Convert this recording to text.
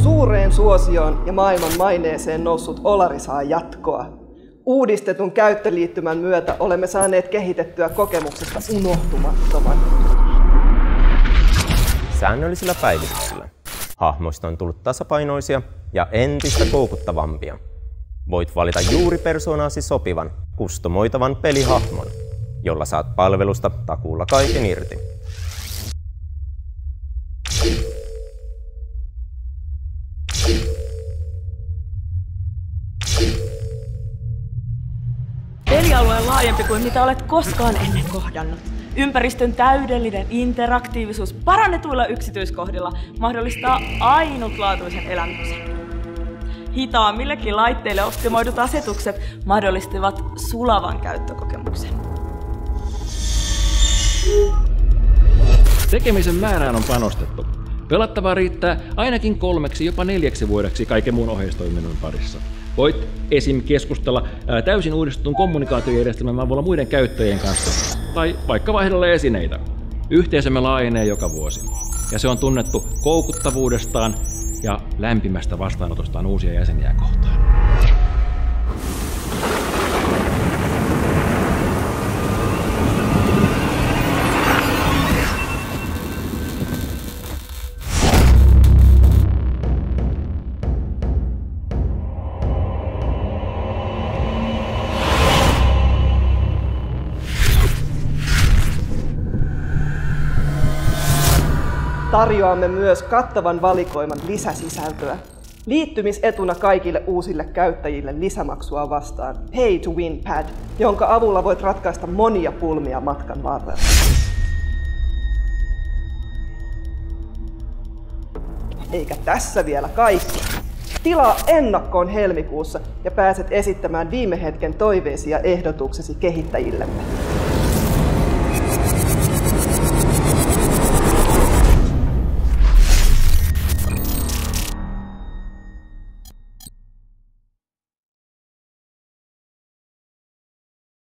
Suureen suosioon ja maailman maineeseen noussut Olari saa jatkoa. Uudistetun käyttöliittymän myötä olemme saaneet kehitettyä kokemuksesta unohtumattoman. Säännöllisillä päivityksillä hahmoista on tullut tasapainoisia ja entistä koukuttavampia. Voit valita juuri persoonaasi sopivan, kustomoitavan pelihahmon, jolla saat palvelusta takuulla kaiken irti. Pelialue on laajempi kuin mitä olet koskaan ennen kohdannut. Ympäristön täydellinen interaktiivisuus parannetuilla yksityiskohdilla mahdollistaa ainutlaatuisen elämyksen. Hitaammillekin laitteille optimoidut asetukset mahdollistavat sulavan käyttökokemuksen. Tekemisen määrään on panostettu. Pelattavaa riittää ainakin 3, jopa 4 vuodeksi kaiken muun oheistoiminnon parissa. Voit esim. Keskustella täysin uudistetun kommunikaatiojärjestelmän avulla muiden käyttäjien kanssa, tai vaikka vaihdella esineitä. Yhteisömme laajenee joka vuosi, ja se on tunnettu koukuttavuudestaan ja lämpimästä vastaanotostaan uusia jäseniä kohtaan. Tarjoamme myös kattavan valikoiman lisäsisältöä. Liittymisetuna kaikille uusille käyttäjille lisämaksua vastaan Pay to Win Pad, jonka avulla voit ratkaista monia pulmia matkan varrella. Eikä tässä vielä kaikki. Tilaa ennakkoon helmikuussa ja pääset esittämään viime hetken toiveesi ja ehdotuksesi kehittäjillemme.